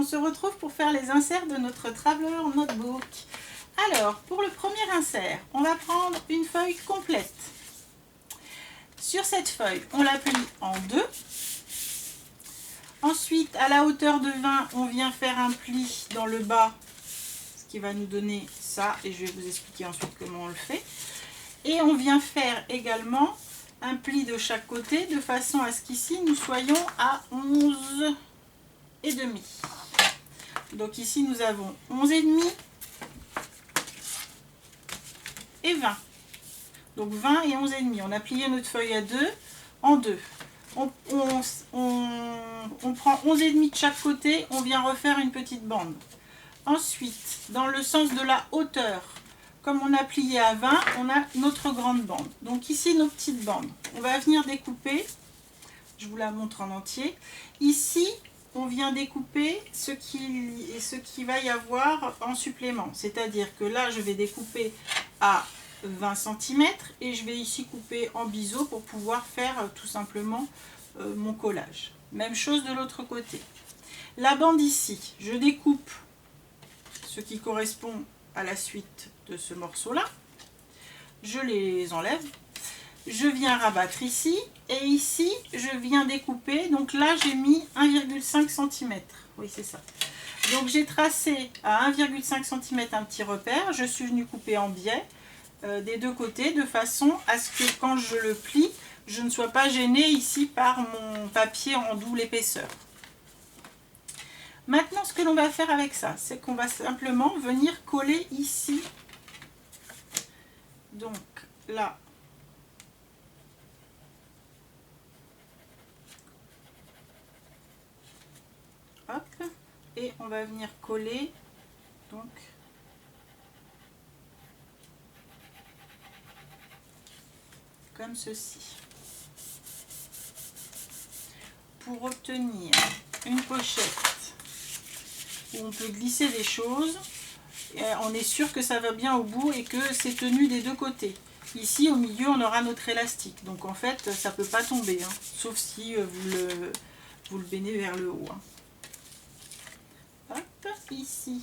on se retrouve pour faire les inserts de notre Traveler Notebook. Alors, pour le premier insert, on va prendre une feuille complète. Sur cette feuille, on la plie en deux. Ensuite, à la hauteur de 20, on vient faire un pli dans le bas, ce qui va nous donner ça, et je vais vous expliquer ensuite comment on le fait. Et on vient faire également un pli de chaque côté, de façon à ce qu'ici, nous soyons à 11,5. Donc ici, nous avons 11,5 et 20. Donc 20 et 11,5. On a plié notre feuille à deux en deux. On prend 11,5 de chaque côté, on vient refaire une petite bande. Ensuite, dans le sens de la hauteur, comme on a plié à 20, on a notre grande bande. Donc ici, nos petites bandes. On va venir découper, je vous la montre en entier. Ici, on vient découper ce qui va y avoir en supplément. C'est-à-dire que là, je vais découper à 20 cm et je vais ici couper en biseau pour pouvoir faire tout simplement mon collage. Même chose de l'autre côté. La bande ici, je découpe ce qui correspond à la suite de ce morceau-là. Je les enlève. Je viens rabattre ici et ici, je viens découper. Donc là, j'ai mis 1,5 cm. Oui, c'est ça. Donc j'ai tracé à 1,5 cm un petit repère. Je suis venue couper en biais des deux côtés de façon à ce que quand je le plie, je ne sois pas gênée ici par mon papier en double épaisseur. Maintenant, ce que l'on va faire avec ça, c'est qu'on va simplement venir coller ici. Donc là, hop, et on va venir coller donc comme ceci. Pour obtenir une pochette où on peut glisser des choses, on est sûr que ça va bien au bout et que c'est tenu des deux côtés. Ici au milieu on aura notre élastique, donc en fait ça peut pas tomber, hein, sauf si vous le baignez vers le haut. Hein. Hop, ici,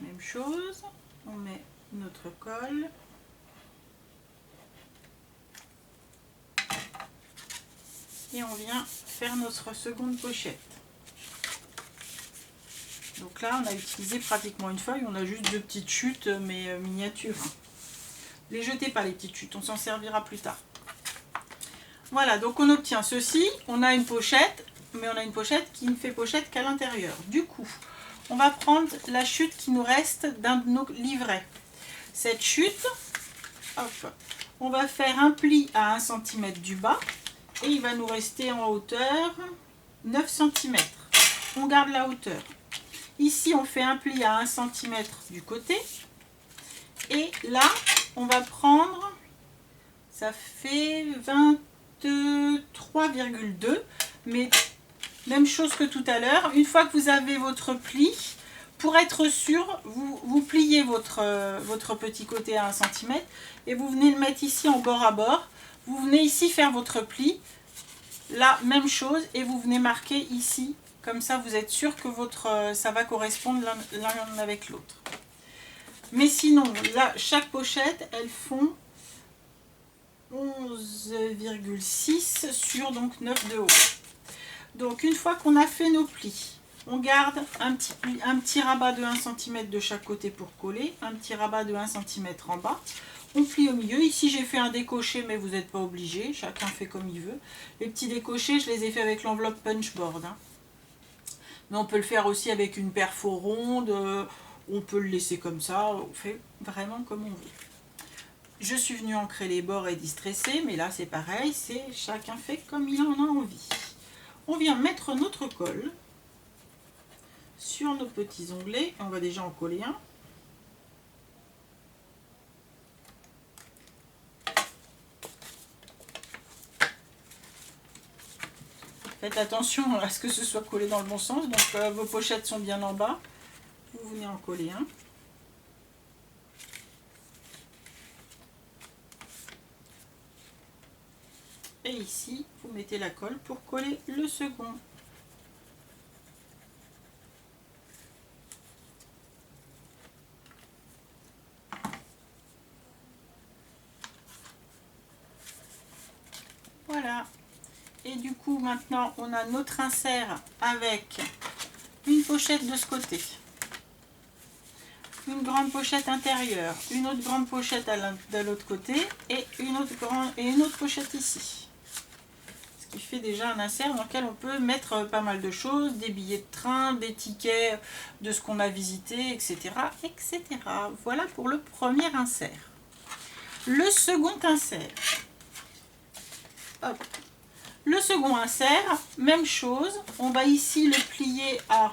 même chose, on met notre colle. Et on vient faire notre seconde pochette. Donc là, on a utilisé pratiquement une feuille, on a juste deux petites chutes, mais miniatures. Les jetez pas les petites chutes, on s'en servira plus tard. Voilà, donc on obtient ceci, on a une pochette, mais on a une pochette qui ne fait pochette qu'à l'intérieur. Du coup, on va prendre la chute qui nous reste d'un de nos livrets. Cette chute, hop, on va faire un pli à 1 cm du bas. Et il va nous rester en hauteur 9 cm. On garde la hauteur. Ici, on fait un pli à 1 cm du côté. Et là, on va prendre, ça fait 23,2. Mais même chose que tout à l'heure. Une fois que vous avez votre pli, pour être sûr, vous pliez votre petit côté à 1 cm. Et vous venez le mettre ici en bord à bord. Vous venez ici faire votre pli, là même chose, et vous venez marquer ici, comme ça vous êtes sûr que ça va correspondre l'un avec l'autre. Mais sinon, là, chaque pochette, elles font 11,6 sur donc 9 de haut. Donc une fois qu'on a fait nos plis, on garde un petit rabat de 1 cm de chaque côté pour coller, un petit rabat de 1 cm en bas. On plie au milieu. Ici, j'ai fait un décoché, mais vous n'êtes pas obligé. Chacun fait comme il veut. Les petits décochés, je les ai fait avec l'enveloppe punchboard. Hein. Mais on peut le faire aussi avec une perfo ronde. On peut le laisser comme ça. On fait vraiment comme on veut. Je suis venue ancrer les bords et distresser, mais là, c'est pareil. Chacun fait comme il en a envie. On vient mettre notre colle sur nos petits onglets. On va déjà en coller un. Faites attention à ce que ce soit collé dans le bon sens. Donc vos pochettes sont bien en bas. Vous venez en coller un. Et ici, vous mettez la colle pour coller le second. du coup, maintenant, on a notre insert avec une pochette de ce côté, une grande pochette intérieure, une autre grande pochette de l'autre côté et une autre pochette ici. Ce qui fait déjà un insert dans lequel on peut mettre pas mal de choses, des billets de train, des tickets de ce qu'on a visité, etc., etc. Voilà pour le premier insert. Le second insert. Hop. Le second insert, même chose, on va ici le plier à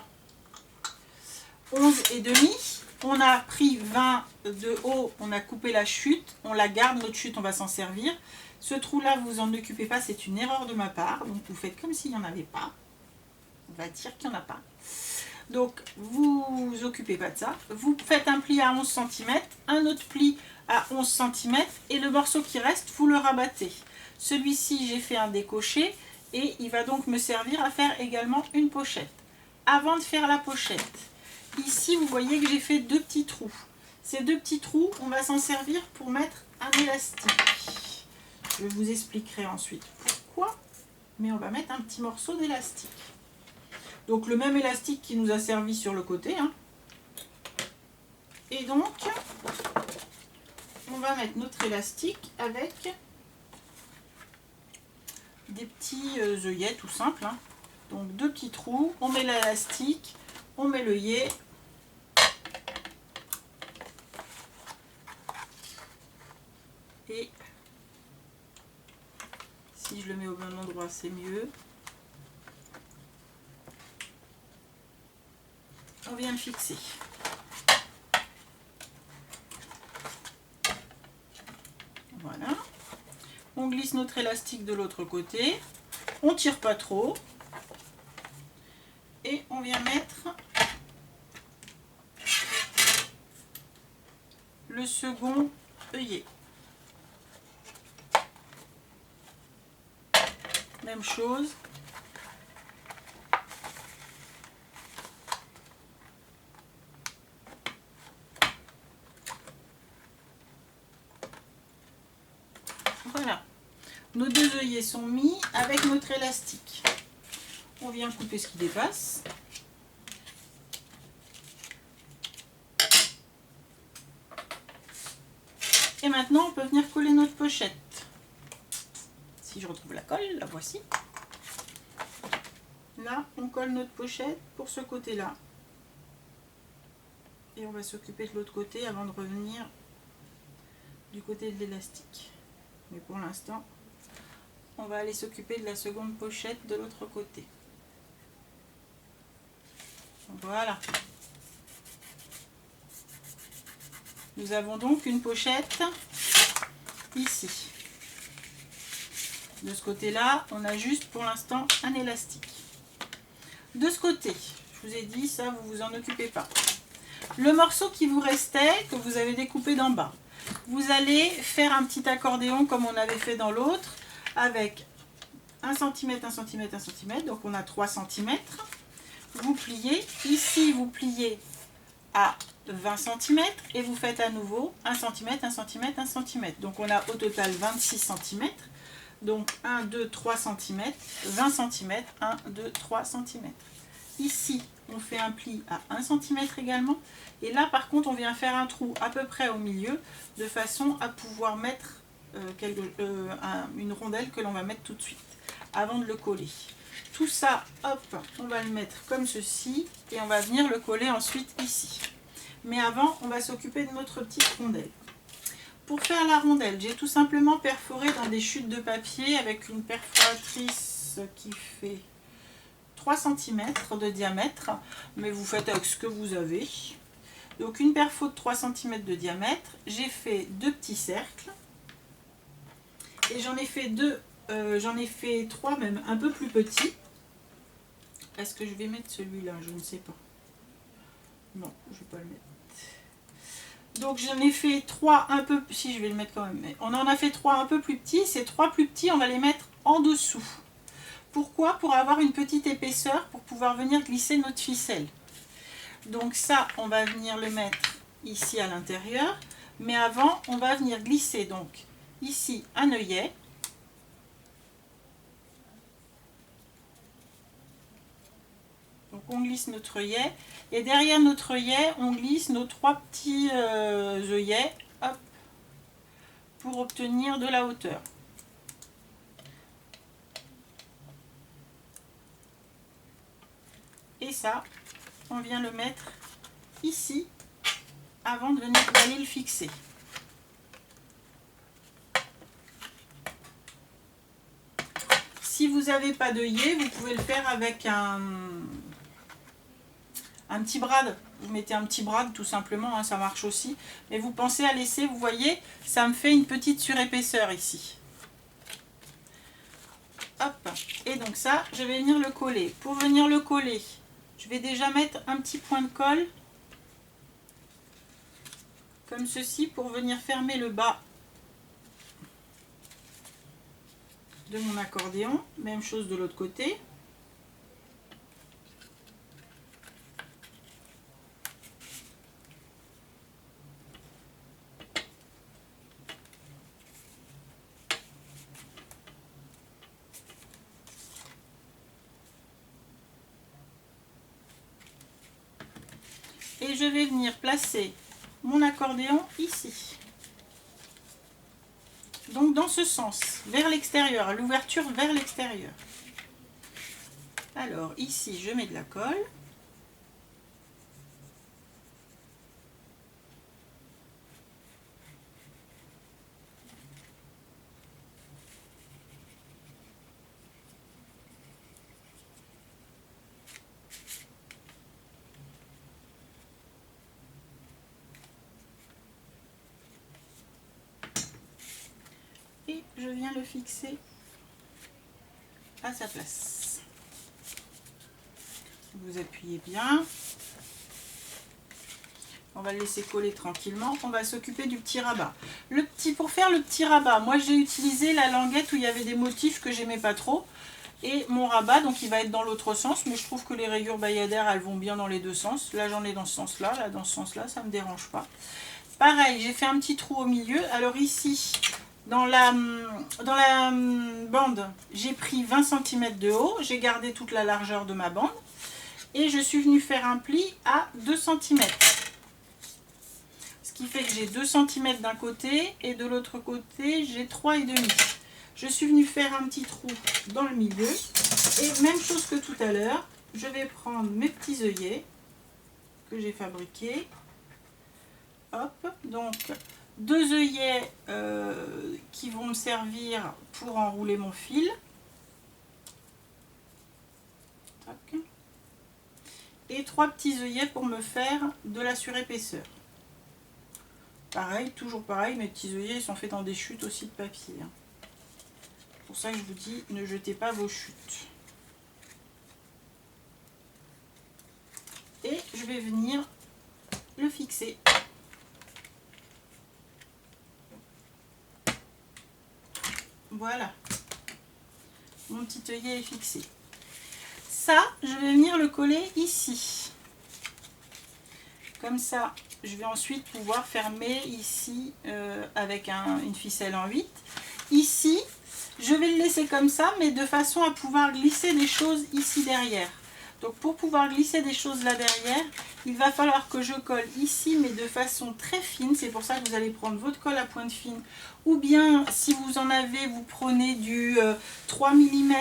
11,5. On a pris 20 de haut, on a coupé la chute, on la garde, notre chute, on va s'en servir. Ce trou-là, vous en occupez pas, c'est une erreur de ma part, donc vous faites comme s'il n'y en avait pas. On va dire qu'il n'y en a pas. Donc, vous vous occupez pas de ça. Vous faites un pli à 11 cm, un autre pli à 11 cm, et le morceau qui reste, vous le rabattez. Celui-ci, j'ai fait un décoché et il va donc me servir à faire également une pochette. Avant de faire la pochette, ici, vous voyez que j'ai fait 2 petits trous. Ces 2 petits trous, on va s'en servir pour mettre un élastique. Je vous expliquerai ensuite pourquoi, mais on va mettre un petit morceau d'élastique. Donc le même élastique qui nous a servi sur le côté. Hein. Et donc, on va mettre notre élastique avec des petits œillets tout simples. Hein. Donc 2 petits trous, on met l'élastique, on met l'œillet. Et si je le mets au bon endroit, c'est mieux. On vient le fixer. Voilà. On glisse notre élastique de l'autre côté. On tire pas trop. Et on vient mettre le second œillet. Même chose. Voilà. Nos 2 œillets sont mis avec notre élastique. On vient couper ce qui dépasse. Et maintenant, on peut venir coller notre pochette. Si je retrouve la colle, la voici. Là, on colle notre pochette pour ce côté-là. Et on va s'occuper de l'autre côté avant de revenir du côté de l'élastique. Mais pour l'instant, on va aller s'occuper de la seconde pochette de l'autre côté. Voilà. Nous avons donc une pochette ici. De ce côté-là, on a juste pour l'instant un élastique. De ce côté, je vous ai dit, ça, vous vous en occupez pas. Le morceau qui vous restait, que vous avez découpé d'en bas, vous allez faire un petit accordéon comme on avait fait dans l'autre, avec 1 cm, 1 cm, 1 cm, donc on a 3 cm. Vous pliez, ici vous pliez à 20 cm et vous faites à nouveau 1 cm, 1 cm, 1 cm. Donc on a au total 26 cm. Donc 1, 2, 3 cm, 20 cm, 1, 2, 3 cm. Ici, on fait un pli à 1 cm également. Et là, par contre, on vient faire un trou à peu près au milieu, de façon à pouvoir mettre une rondelle que l'on va mettre tout de suite, avant de le coller. Tout ça, hop, on va le mettre comme ceci, et on va venir le coller ensuite ici. Mais avant, on va s'occuper de notre petite rondelle. Pour faire la rondelle, j'ai tout simplement perforé dans des chutes de papier avec une perforatrice qui fait 3 cm de diamètre, mais vous faites avec ce que vous avez. Donc une perfo de 3 cm de diamètre, j'ai fait 2 petits cercles, et j'en ai fait 3 même un peu plus petits. Est-ce que je vais mettre celui-là? Je ne sais pas. Non, je ne vais pas le mettre. Donc j'en ai fait 3 un peu, si je vais le mettre quand même, mais on en a fait 3 un peu plus petits. Ces 3 plus petits, on va les mettre en dessous. Pourquoi? Pour avoir une petite épaisseur, pour pouvoir venir glisser notre ficelle. Donc ça, on va venir le mettre ici à l'intérieur, mais avant, on va venir glisser donc ici un œillet. on glisse notre œillet. Et derrière notre œillet, on glisse nos 3 petits œillets, hop, pour obtenir de la hauteur. Et ça, on vient le mettre ici, avant de venir aller le fixer. Si vous n'avez pas d'œillet, vous pouvez le faire avec un petit brad. Vous mettez un petit brad tout simplement, hein, ça marche aussi. Mais vous pensez à laisser, vous voyez, ça me fait une petite surépaisseur ici. Hop, et donc ça, je vais venir le coller. Pour venir le coller, je vais déjà mettre un petit point de colle, comme ceci, pour venir fermer le bas de mon accordéon. Même chose de l'autre côté. Et je vais venir placer mon accordéon ici. Donc dans ce sens, vers l'extérieur, l'ouverture vers l'extérieur. Alors ici, je mets de la colle. Et je viens le fixer à sa place. Vous appuyez bien. On va le laisser coller tranquillement. On va s'occuper du petit rabat. Pour faire le petit rabat, moi j'ai utilisé la languette où il y avait des motifs que j'aimais pas trop. Et mon rabat, donc il va être dans l'autre sens. Mais je trouve que les rayures Bayadère, elles vont bien dans les deux sens. Là j'en ai dans ce sens-là. Là dans ce sens-là, ça ne me dérange pas. Pareil, j'ai fait un petit trou au milieu. Alors ici, dans la bande, j'ai pris 20 cm de haut. J'ai gardé toute la largeur de ma bande. Et je suis venue faire un pli à 2 cm. Ce qui fait que j'ai 2 cm d'un côté et de l'autre côté, j'ai 3,5. Je suis venue faire un petit trou dans le milieu. Et même chose que tout à l'heure, je vais prendre mes petits œillets que j'ai fabriqués. Hop, donc 2 œillets qui vont me servir pour enrouler mon fil. Tac. Et 3 petits œillets pour me faire de la surépaisseur. Pareil, toujours pareil, mes petits œillets ils sont faits dans des chutes aussi de papier. C'est pour ça que je vous dis, ne jetez pas vos chutes. Et je vais venir le fixer. Voilà. Mon petit œillet est fixé. Ça, je vais venir le coller ici. Comme ça, je vais ensuite pouvoir fermer ici avec une ficelle en 8. Ici, je vais le laisser comme ça, mais de façon à pouvoir glisser des choses ici derrière. Donc pour pouvoir glisser des choses là derrière, il va falloir que je colle ici, mais de façon très fine. C'est pour ça que vous allez prendre votre colle à pointe fine. Ou bien, si vous en avez, vous prenez du 3 mm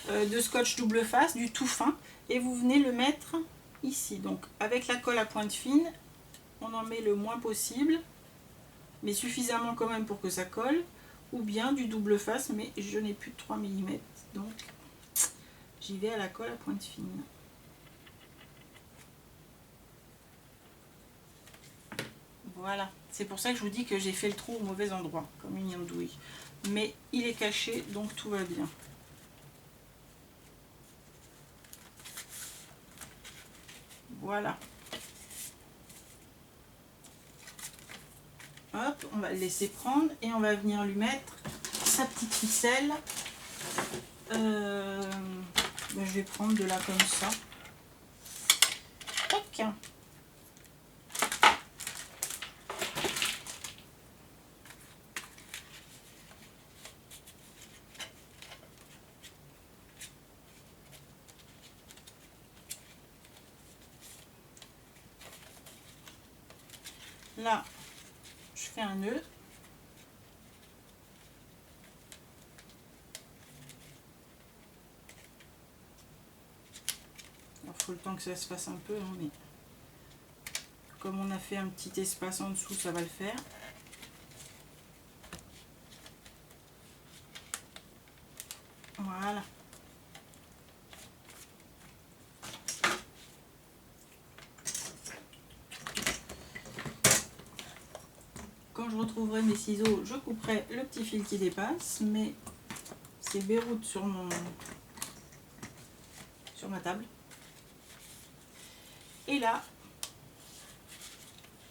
de scotch double face, du tout fin. Et vous venez le mettre ici. Donc avec la colle à pointe fine, on en met le moins possible, mais suffisamment quand même pour que ça colle. Ou bien du double face, mais je n'ai plus de 3 mm. Donc j'y vais à la colle à pointe fine. Voilà, c'est pour ça que je vous dis que j'ai fait le trou au mauvais endroit, comme une andouille. Mais il est caché, donc tout va bien. Voilà. Hop, on va le laisser prendre et on va venir lui mettre sa petite ficelle. Je vais prendre de là comme ça. Tac. Là, je fais un nœud. Alors, il faut le temps que ça se fasse un peu, hein, mais comme on a fait un petit espace en dessous, ça va le faire. Voilà. Quand je retrouverai mes ciseaux, je couperai le petit fil qui dépasse, mais c'est verrouille sur ma table. Et là,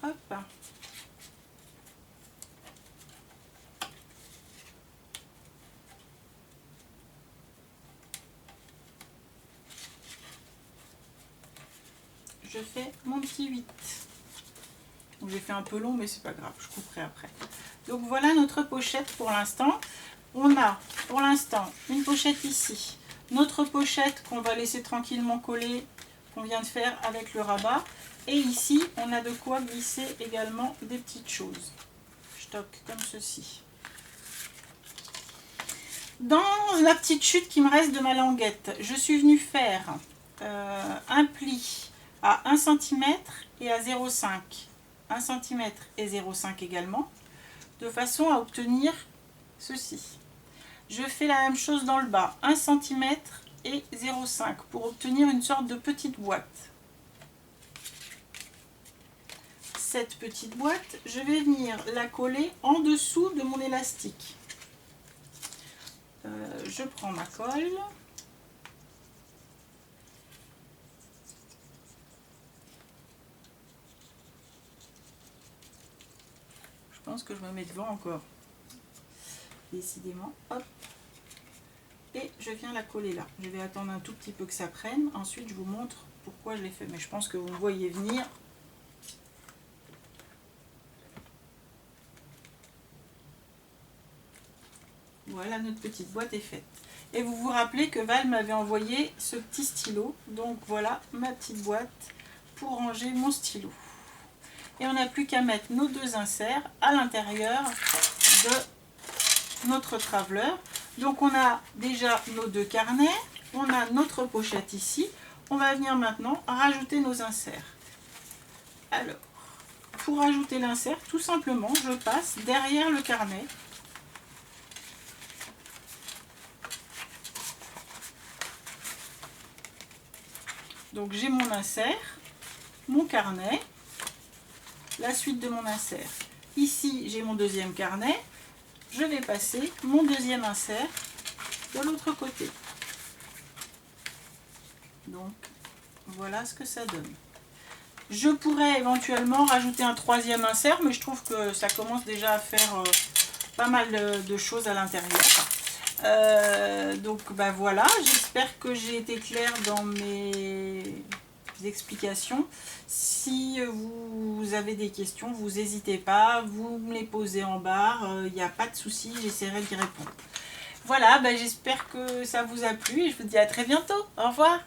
hop, je fais mon petit 8. Donc j'ai fait un peu long, mais c'est pas grave, je couperai après. Donc voilà notre pochette pour l'instant. On a pour l'instant une pochette ici, notre pochette qu'on va laisser tranquillement coller, qu'on vient de faire avec le rabat. Et ici, on a de quoi glisser également des petites choses. Je toque comme ceci. Dans la petite chute qui me reste de ma languette, je suis venue faire un pli à 1 cm et à 0,5 1 cm et 0,5 également, de façon à obtenir ceci. Je fais la même chose dans le bas, 1 cm et 0,5 pour obtenir une sorte de petite boîte. Cette petite boîte, je vais venir la coller en dessous de mon élastique. Je prends ma colle. Je pense que je me mets devant encore. Décidément, hop. Et je viens la coller là. Je vais attendre un tout petit peu que ça prenne. Ensuite, je vous montre pourquoi je l'ai fait. Mais je pense que vous me voyez venir. Voilà, notre petite boîte est faite. Et vous vous rappelez que Val m'avait envoyé ce petit stylo. Donc voilà ma petite boîte pour ranger mon stylo. Et on n'a plus qu'à mettre nos deux inserts à l'intérieur de notre traveleur. Donc on a déjà nos deux carnets, on a notre pochette ici. On va venir maintenant rajouter nos inserts. Alors, pour ajouter l'insert, tout simplement, je passe derrière le carnet. Donc j'ai mon insert, mon carnet, la suite de mon insert. Ici, j'ai mon deuxième carnet. Je vais passer mon deuxième insert de l'autre côté. Donc, voilà ce que ça donne. Je pourrais éventuellement rajouter un troisième insert, mais je trouve que ça commence déjà à faire pas mal de choses à l'intérieur. Donc, ben voilà, j'espère que j'ai été claire dans mes explications. Si vous avez des questions, vous n'hésitez pas, vous me les posez en barre, il n'y a pas de souci, j'essaierai d'y répondre. Voilà, ben j'espère que ça vous a plu et je vous dis à très bientôt. Au revoir.